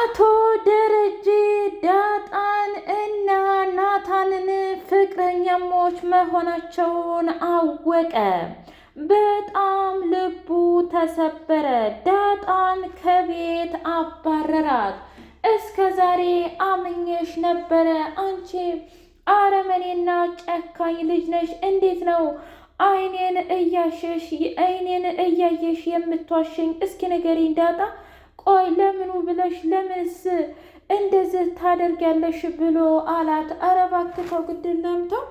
አቶ ደረጀ ዳጣን እና ናታንን ፍቅረኛሞች መሆናቸውን አወቀ። በጣም ልቡ ተሰበረ። ዳጣን ከቤት አባረራት። እስከ ዛሬ አምኜሽ ነበረ፣ አንቺ አረመኔና ጨካኝ ልጅ ነሽ። እንዴት ነው አይኔን እያየሽ የምትዋሽኝ? እስኪ ንገሪኝ ዳጣ። ቆይ ለምኑ ብለሽ ለምንስ እንደዚህ ታደርጊያለሽ? ብሎ አላት። ኧረ እባክህ ተው፣ ግድ ለምተው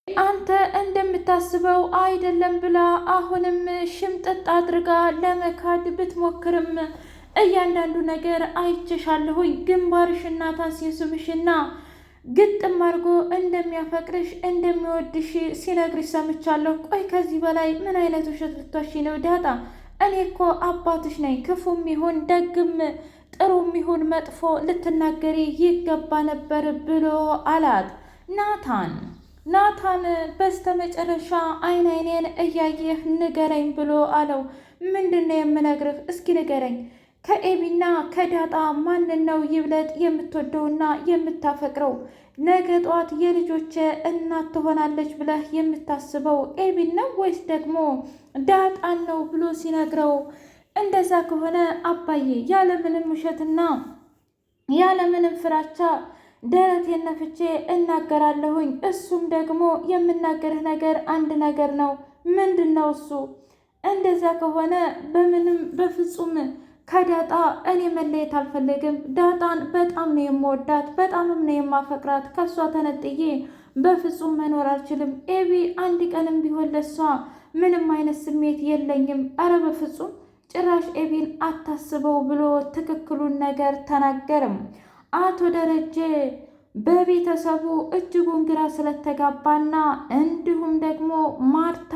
አንተ እንደምታስበው አይደለም ብላ አሁንም ሽምጥጥ አድርጋ ለመካድ ብትሞክርም እያንዳንዱ ነገር አይቼሻለሁኝ። ግንባርሽና ታንሲስምሽና ግጥም አድርጎ እንደሚያፈቅርሽ እንደሚወድሽ ሲነግርሽ ሰምቻለሁ። ቆይ ከዚህ በላይ ምን አይነት ውሸት ልትዋሺ ነው ዳጣ? እኔ እኮ አባትሽ ነኝ። ክፉም ይሁን ደግም ጥሩም ይሁን መጥፎ ልትናገሪ ይገባ ነበር ብሎ አላት። ናታን በስተመጨረሻ አይኔን እያየህ ንገረኝ ብሎ አለው። ምንድን ነው የምነግርህ? እስኪ ንገረኝ። ከኤቢና ከዳጣ ማንን ነው ይብለጥ የምትወደውና የምታፈቅረው? ነገ ጧት የልጆቼ እናት ትሆናለች ብለህ የምታስበው ኤቢን ነው ወይስ ደግሞ ዳጣን ነው ብሎ ሲነግረው፣ እንደዛ ከሆነ አባዬ ያለምንም ውሸትና ያለምንም ፍራቻ ደረቴን ነፍቼ እናገራለሁኝ። እሱም ደግሞ የምናገርህ ነገር አንድ ነገር ነው። ምንድን ነው እሱ? እንደዛ ከሆነ በፍጹም ከዳጣ እኔ መለየት አልፈልግም። ዳጣን በጣም ነው የምወዳት፣ በጣምም ነው የማፈቅራት። ከእሷ ተነጥዬ በፍጹም መኖር አልችልም። ኤቢ አንድ ቀንም ቢሆን ለእሷ ምንም አይነት ስሜት የለኝም። አረ በፍጹም ጭራሽ ኤቢን አታስበው ብሎ ትክክሉን ነገር ተናገርም። አቶ ደረጀ በቤተሰቡ እጅጉን ግራ ስለተጋባና እንዲሁም ደግሞ ማርታ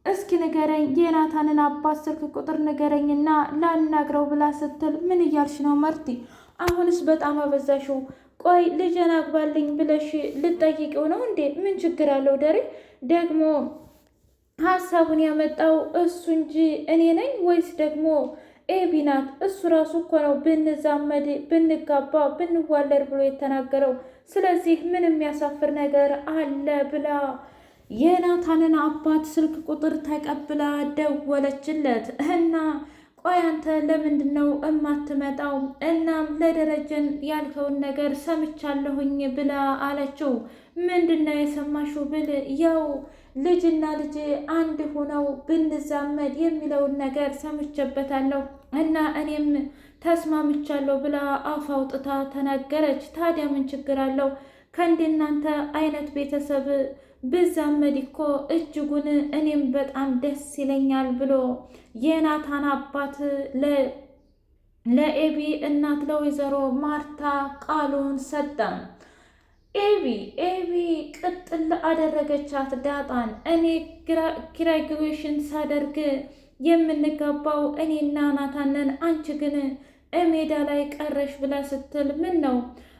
እስኪ ንገረኝ የናታንን አባት ስልክ ቁጥር ንገረኝና ላናግረው ብላ ስትል፣ ምን እያልሽ ነው መርቲ? አሁንስ በጣም አበዛሽው። ቆይ ልጄን አግባልኝ ብለሽ ልጠይቂው ነው እንዴ? ምን ችግር አለው ደሬ? ደግሞ ሀሳቡን ያመጣው እሱ እንጂ እኔ ነኝ ወይስ ደግሞ ኤቢ ናት? እሱ ራሱ እኮ ነው ብንዛመድ ብንጋባ ብንዋለድ ብሎ የተናገረው። ስለዚህ ምን የሚያሳፍር ነገር አለ ብላ የናታንን አባት ስልክ ቁጥር ተቀብላ ደወለችለት እና ቆይ አንተ ለምንድን ነው እማትመጣው? እናም ለደረጀን ያልከውን ነገር ሰምቻለሁኝ ብላ አለችው። ምንድን ነው የሰማሽው ብል ያው ልጅና ልጅ አንድ ሆነው ብንዛመድ የሚለውን ነገር ሰምቼበታለሁ እና እኔም ተስማምቻለሁ ብላ አፍ አውጥታ ተናገረች። ታዲያ ምን ችግር አለው? ከእንደናንተ አይነት ቤተሰብ ብዛመድ እኮ እጅጉን እኔም በጣም ደስ ይለኛል ብሎ የናታን አባት ለኤቢ እናት ለወይዘሮ ማርታ ቃሉን ሰጠም። ኤቢ ቅጥል አደረገቻት ዳጣን። እኔ ግራጁዌሽን ሳደርግ የምንጋባው እኔና ናታንን፣ አንቺ ግን ሜዳ ላይ ቀረሽ ብላ ስትል፣ ምን ነው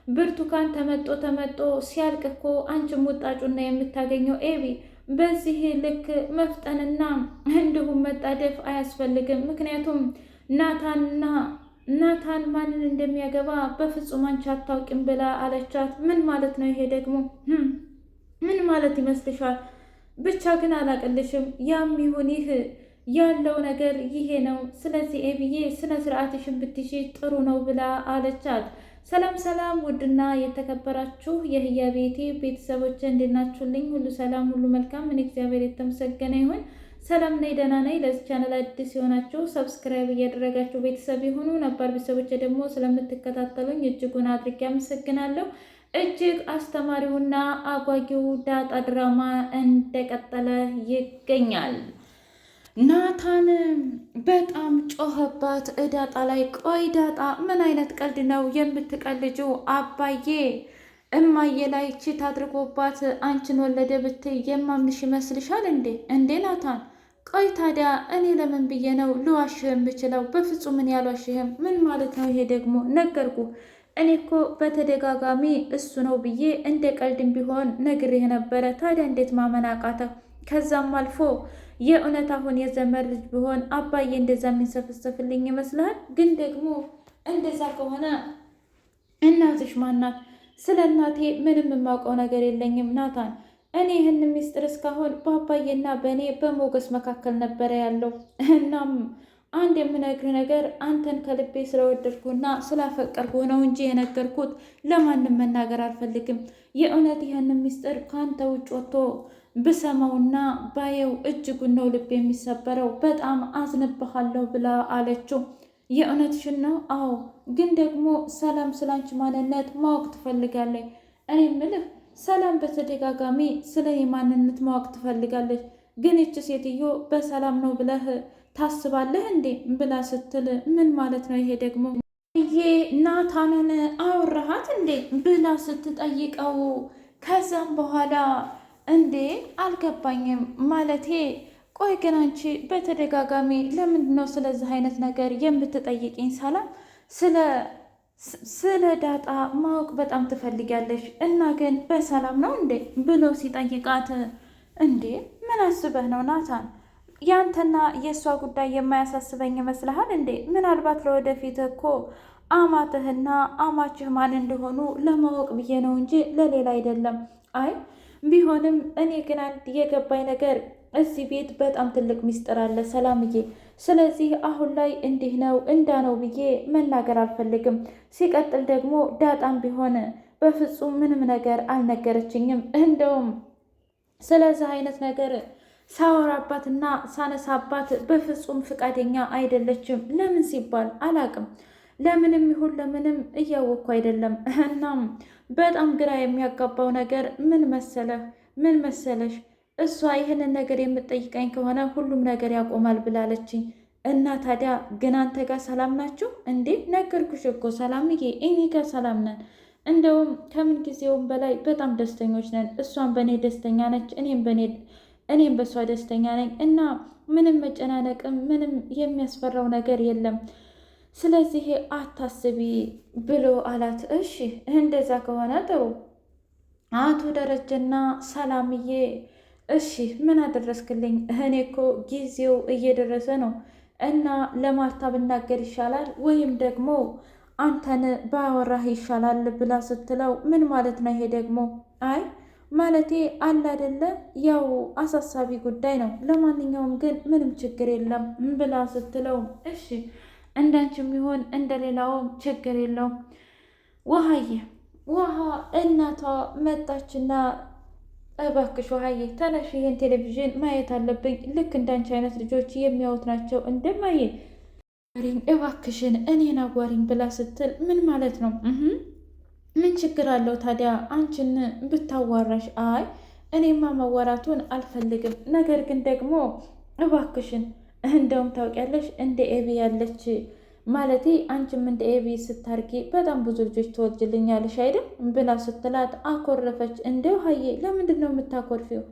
ብርቱካን ተመጦ ሲያልቅ እኮ አንቺም ውጣጩና የምታገኘው ኤቢ፣ በዚህ ልክ መፍጠንና እንዲሁም መጣደፍ አያስፈልግም። ምክንያቱም ናታን ማንን እንደሚያገባ በፍጹም አንቺ አታውቂም ብላ አለቻት። ምን ማለት ነው ይሄ ደግሞ? ምን ማለት ይመስልሻል? ብቻ ግን አላቅልሽም። ያም ይሁን ይህ ያለው ነገር ይሄ ነው። ስለዚህ ኤቢዬ ስነ ስርዓትሽን ብትይዢ ጥሩ ነው ብላ አለቻት። ሰላም ውድና የተከበራችሁ የህያ ቤቴ ቤተሰቦች እንድናችሁልኝ ሁሉ ሰላም ሁሉ መልካም። ምን እግዚአብሔር የተመሰገነ ይሁን። ሰላም ነኝ፣ ደህና ነኝ። ለዚህ ቻናል አዲስ የሆናችሁ ሰብስክራይብ እያደረጋችሁ ቤተሰብ የሆኑ ነባር ቤተሰቦች ደግሞ ስለምትከታተሉኝ እጅጉን አድርጌ አመሰግናለሁ። እጅግ አስተማሪውና አጓጊው ዳጣ ድራማ እንደቀጠለ ይገኛል። ናታን በጣም ጮኸባት ዳጣ ላይ። ቆይ ዳጣ ምን አይነት ቀልድ ነው የምትቀልጂው? አባዬ እማዬ ላይ ቺት አድርጎባት አንቺን ወለደ ብትይ የማምንሽ ይመስልሻል እንዴ ናታን? ቆይ ታዲያ እኔ ለምን ብዬ ነው ልዋሽህ የምችለው? በፍጹም እኔ አልዋሽህም። ምን ማለት ነው ይሄ ደግሞ? ነገርኩ። እኔ እኮ በተደጋጋሚ እሱ ነው ብዬ እንደ ቀልድም ቢሆን ነግሬህ ነበረ። ታዲያ እንዴት ማመን አቃተህ? ከዛም አልፎ የእውነት አሁን የዘመድ ልጅ ቢሆን አባዬ እንደዛ የሚንሰፈሰፍልኝ ይመስልሃል? ግን ደግሞ እንደዛ ከሆነ እናትሽ ማናት? ስለ እናቴ ምንም የማውቀው ነገር የለኝም ናታን። እኔ ይህን ሚስጥር እስካሁን በአባዬና በእኔ በሞገስ መካከል ነበረ ያለው። እናም አንድ የምነግርህ ነገር አንተን ከልቤ ስለወደድኩና ስላፈቀርኩ ነው እንጂ የነገርኩት ለማንም መናገር አልፈልግም። የእውነት ይህን ሚስጥር ከአንተ ውጭ ወጥቶ ብሰማውና ባየው እጅጉን ነው ልብ የሚሰበረው። በጣም አዝንብሃለሁ ብላ አለችው። የእውነትሽን ነው? አዎ። ግን ደግሞ ሰላም ስላንቺ ማንነት ማወቅ ትፈልጋለች። እኔ ምልህ ሰላም በተደጋጋሚ ስለ እኔ ማንነት ማወቅ ትፈልጋለች። ግን ይች ሴትዮ በሰላም ነው ብለህ ታስባለህ እንዴ? ብላ ስትል ምን ማለት ነው ይሄ ደግሞ? ይሄ ናታንን አወራሃት እንዴ? ብላ ስትጠይቀው ከዛም በኋላ እንዴ አልገባኝም ማለቴ ቆይ ግን አንቺ በተደጋጋሚ ለምንድን ነው ስለዚህ አይነት ነገር የምትጠይቅኝ? ሰላም ስለ ዳጣ ማወቅ በጣም ትፈልጊያለሽ እና ግን በሰላም ነው እንዴ ብሎ ሲጠይቃት እንዴ ምን አስበህ ነው ናታን? ያንተና የእሷ ጉዳይ የማያሳስበኝ ይመስልሃል እንዴ? ምናልባት ለወደፊት እኮ አማትህና አማችህ ማን እንደሆኑ ለማወቅ ብዬ ነው እንጂ ለሌላ አይደለም። አይ ቢሆንም እኔ ግን አንድ የገባኝ ነገር እዚህ ቤት በጣም ትልቅ ሚስጥር አለ ሰላምዬ። ስለዚህ አሁን ላይ እንዲህ ነው እንዳ ነው ብዬ መናገር አልፈልግም። ሲቀጥል ደግሞ ዳጣም ቢሆን በፍጹም ምንም ነገር አልነገረችኝም። እንደውም ስለዚህ አይነት ነገር ሳወራባትና ሳነሳባት በፍጹም ፍቃደኛ አይደለችም። ለምን ሲባል አላቅም። ለምንም ይሁን ለምንም እያወቅኩ አይደለም። እናም በጣም ግራ የሚያጋባው ነገር ምን መሰለሽ እሷ ይህንን ነገር የምትጠይቀኝ ከሆነ ሁሉም ነገር ያቆማል ብላለችኝ። እና ታዲያ ግን አንተ ጋር ሰላም ናችሁ እንዴ? ነገርኩሽ እኮ ሰላምዬ፣ እኔ ጋር ሰላም ነን። እንደውም ከምን ጊዜውም በላይ በጣም ደስተኞች ነን። እሷም በእኔ ደስተኛ ነች፣ እኔም በእሷ ደስተኛ ነኝ። እና ምንም መጨናነቅም ምንም የሚያስፈራው ነገር የለም። ስለዚህ አታስቢ ብሎ አላት። እሺ እንደዛ ከሆነ ጥሩ። አቶ ደረጀና ሰላምዬ እሺ ምን አደረስክልኝ? እኔ እኮ ጊዜው እየደረሰ ነው እና ለማርታ ብናገር ይሻላል ወይም ደግሞ አንተን ባወራህ ይሻላል ብላ ስትለው ምን ማለት ነው ይሄ ደግሞ? አይ ማለቴ አለ አይደለ ያው አሳሳቢ ጉዳይ ነው። ለማንኛውም ግን ምንም ችግር የለም ብላ ስትለው እሺ እንዳንቺም ይሁን እንደሌላውም ችግር የለውም። ውሃ እናቷ መጣችና እባክሽ ውሃዬ ተነሽ፣ ይሄን ቴሌቪዥን ማየት አለብኝ። ልክ እንዳንቺ አይነት ልጆች የሚያዩት ናቸው እንደማየ እባክሽን እኔን አዋሪኝ ብላ ስትል ምን ማለት ነው? ምን ችግር አለው ታዲያ አንቺን ብታዋራሽ? አይ እኔማ ማዋራቱን አልፈልግም። ነገር ግን ደግሞ እባክሽን እንደውም ታውቂያለሽ እንደ ኤቢ ያለች ማለቴ አንቺም እንደ ኤቢ ስታርጊ በጣም ብዙ ልጆች ትወልጅልኛለሽ አይደል ብላ ስትላት አኮረፈች። እንደው ሀዬ ለምንድን ነው የምታኮርፊው?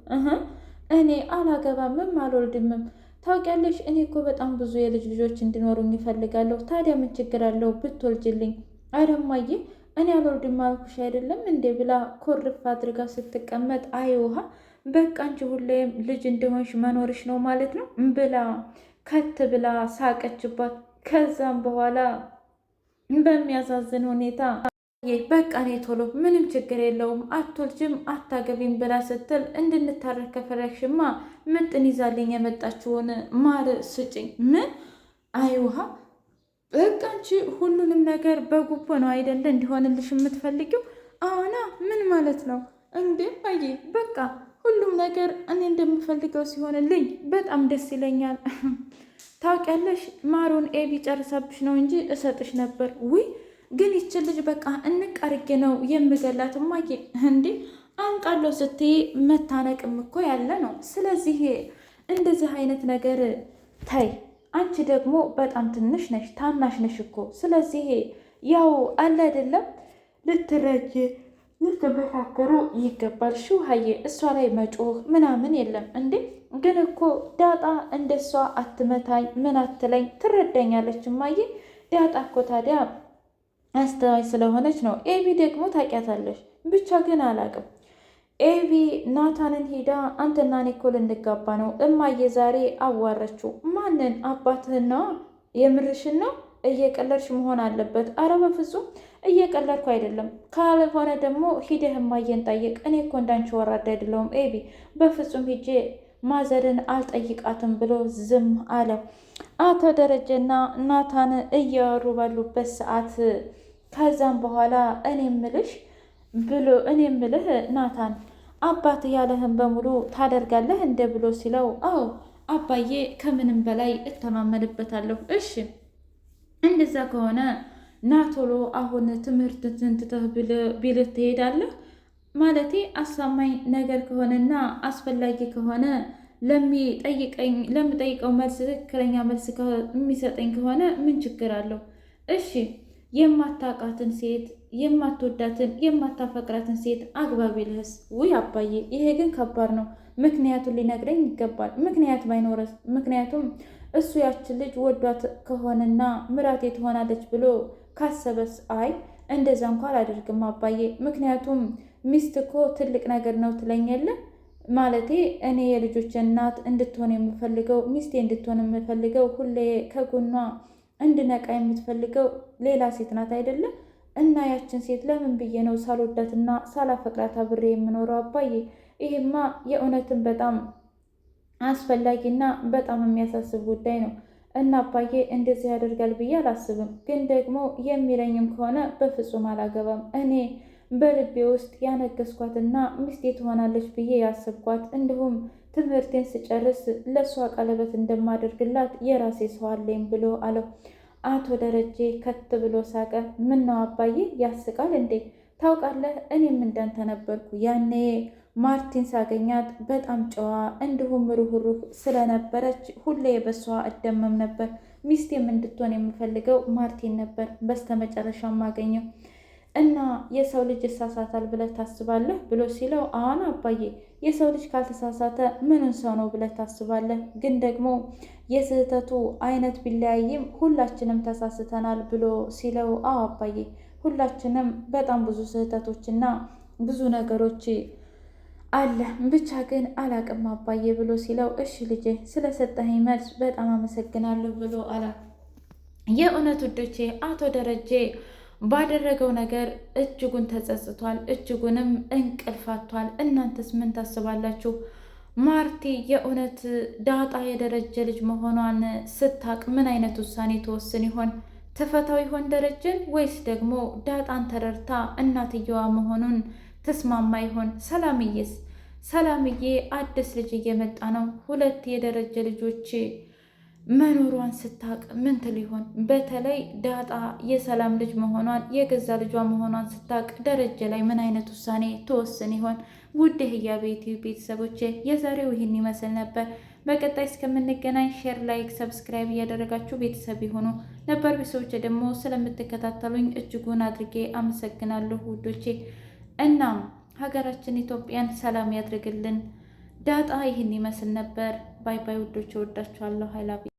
እኔ አላገባምም አልወልድምም። ታውቂያለሽ እኔ እኮ በጣም ብዙ የልጅ ልጆች እንዲኖሩኝ ይፈልጋለሁ። ታዲያ ምን ችግር አለው ብትወልጅልኝ? አረማዬ እኔ አልወልድም አልኩሽ አይደለም እንዴ ብላ ኮርፍ አድርጋ ስትቀመጥ አይ ውሃ በቃ አንቺ ሁሌም ልጅ እንደሆንሽ መኖርሽ ነው ማለት ነው ብላ ከት ብላ ሳቀችባት። ከዛም በኋላ በሚያሳዝን ሁኔታ በቃ እኔ ቶሎ ምንም ችግር የለውም አትወልጅም አታገቢም ብላ ስትል እንድንታረቅ ከፈለግሽማ ምጥን ይዛልኝ የመጣችውን ማር ስጭኝ። ምን? አይ ውሃ በቃ አንቺ ሁሉንም ነገር በጉቦ ነው አይደለ እንዲሆንልሽ የምትፈልጊው? አዎና ምን ማለት ነው እንዴ? አየ በቃ ሁሉም ነገር እኔ እንደምፈልገው ሲሆንልኝ በጣም ደስ ይለኛል። ታውቂያለሽ ማሩን ኤቢ ጨርሳብሽ ነው እንጂ እሰጥሽ ነበር። ውይ ግን ይችን ልጅ በቃ እንቅ አርጌ ነው የምገላት። እማዬ እንዴ አንቃለሁ ስትይ መታነቅም እኮ ያለ ነው። ስለዚህ እንደዚህ አይነት ነገር ታይ። አንቺ ደግሞ በጣም ትንሽ ነሽ፣ ታናሽ ነሽ እኮ። ስለዚህ ያው አለ አይደለም ልትመካከሩ ይገባል። ሀዬ እሷ ላይ መጮህ ምናምን የለም እንዴ። ግን እኮ ዳጣ እንደሷ አትመታኝ ምን አትለኝ ትረዳኛለች እማዬ። ዳጣ እኮ ታዲያ አስተዋይ ስለሆነች ነው። ኤቢ ደግሞ ታውቂያታለሽ። ብቻ ግን አላቅም። ኤቢ ናታንን ሄዳ አንተና እኔ እኮ ልንጋባ ነው እማዬ ዛሬ አዋረችው። ማንን? አባትህና የምርሽን ነው እየቀለድሽ መሆን አለበት። አረ በፍጹም እየቀለድኩ አይደለም። ካልሆነ ደግሞ ሂደህ እማዬን ጠይቅ። እኔ እኮ እንዳንቺ ወራዳ አይደለሁም ኤቢ። በፍጹም ሂጄ ማዘርን አልጠይቃትም ብሎ ዝም አለ። አቶ ደረጀና ናታን እያወሩ ባሉበት ሰዓት ከዛም በኋላ እኔ ምልህ ናታን አባት ያለህን በሙሉ ታደርጋለህ እንደ ብሎ ሲለው፣ አዎ አባዬ ከምንም በላይ እተማመንበታለሁ። እሺ እንደዛ ከሆነ ናቶሎ አሁን ትምህርትን ትተህ ቢልህ ትሄዳለህ? ማለቴ አሳማኝ ነገር ከሆነና አስፈላጊ ከሆነ ለምጠይቀው መልስ ትክክለኛ መልስ የሚሰጠኝ ከሆነ ምን ችግር አለው? እሺ የማታውቃትን ሴት የማትወዳትን የማታፈቅራትን ሴት አግባቢ ልህስ? ውይ አባዬ ይሄ ግን ከባድ ነው። ምክንያቱን ሊነግረኝ ይገባል። ምክንያት ባይኖረስ? ምክንያቱም እሱ ያችን ልጅ ወዷት ከሆነና ምራቴ ትሆናለች ብሎ ካሰበስ? አይ እንደዛ እንኳ አላደርግም አባዬ። ምክንያቱም ሚስት እኮ ትልቅ ነገር ነው ትለኛለ። ማለቴ እኔ የልጆች እናት እንድትሆን የምፈልገው ሚስቴ እንድትሆን የምፈልገው ሁሌ ከጎኗ እንድነቃ የምትፈልገው ሌላ ሴት ናት አይደለም? እና ያችን ሴት ለምን ብዬ ነው ሳልወዳትና ሳላፈቅራት አብሬ የምኖረው አባዬ? ይሄማ የእውነትን በጣም አስፈላጊና በጣም የሚያሳስብ ጉዳይ ነው። እና አባዬ እንደዚህ ያደርጋል ብዬ አላስብም። ግን ደግሞ የሚለኝም ከሆነ በፍጹም አላገባም። እኔ በልቤ ውስጥ ያነገስኳትና ሚስቴ ትሆናለች ብዬ ያስብኳት እንዲሁም ትምህርቴን ስጨርስ ለእሷ ቀለበት እንደማደርግላት የራሴ ሰው አለኝ ብሎ አለው። አቶ ደረጀ ከት ብሎ ሳቀ። ምን ነው አባዬ ያስቃል እንዴ? ታውቃለህ እኔም እንዳንተ ነበርኩ። ያኔ ማርቲን ሳገኛት በጣም ጨዋ እንዲሁም ሩህሩህ ስለነበረች ሁሌ በሷ እደመም ነበር። ሚስቴም እንድትሆን የምፈልገው ማርቲን ነበር። በስተመጨረሻ ማገኘው እና የሰው ልጅ ይሳሳታል ብለህ ታስባለህ ብሎ ሲለው፣ አሁን አባዬ የሰው ልጅ ካልተሳሳተ ምኑን ሰው ነው ብለህ ታስባለህ? ግን ደግሞ የስህተቱ አይነት ቢለያይም ሁላችንም ተሳስተናል ብሎ ሲለው፣ አዎ አባዬ ሁላችንም በጣም ብዙ ስህተቶችና ብዙ ነገሮች አለ ብቻ ግን አላቅም አባዬ ብሎ ሲለው፣ እሺ ልጄ ስለሰጠኸኝ መልስ በጣም አመሰግናለሁ ብሎ አላ። የእውነት ውዶቼ አቶ ደረጀ ባደረገው ነገር እጅጉን ተጸጽቷል። እጅጉንም እንቅልፍ አጥቷል። እናንተስ ምን ታስባላችሁ? ማርቲ የእውነት ዳጣ የደረጀ ልጅ መሆኗን ስታቅ ምን አይነት ውሳኔ ተወስን ይሆን? ትፈታው ይሆን ደረጀን? ወይስ ደግሞ ዳጣን ተረድታ እናትየዋ መሆኑን ተስማማ ይሆን? ሰላምዬ አዲስ ልጅ እየመጣ ነው። 2 የደረጀ ልጆች መኖሯን ስታቅ ምን ትል ይሆን? በተለይ ዳጣ የሰላም ልጅ መሆኗን የገዛ ልጇ መሆኗን ስታቅ ደረጀ ላይ ምን አይነት ውሳኔ ተወስን ይሆን? ውድ ህያብ ዩቲዩብ ቤተሰቦች የዛሬው ይህን ይመስል ነበር። በቀጣይ እስከምንገናኝ ሼር፣ ላይክ፣ ሰብስክራይብ እያደረጋችሁ ቤተሰብ የሆኑ ነበር ቤተሰቦች ደግሞ ስለምትከታተሉኝ እጅጉን አድርጌ አመሰግናለሁ ውዶቼ። እናም ሀገራችን ኢትዮጵያን ሰላም ያድርግልን። ዳጣ ይህን ይመስል ነበር። ባይ ባይ ውዶቼ፣ ወዳችኋለሁ። ሀይላቢ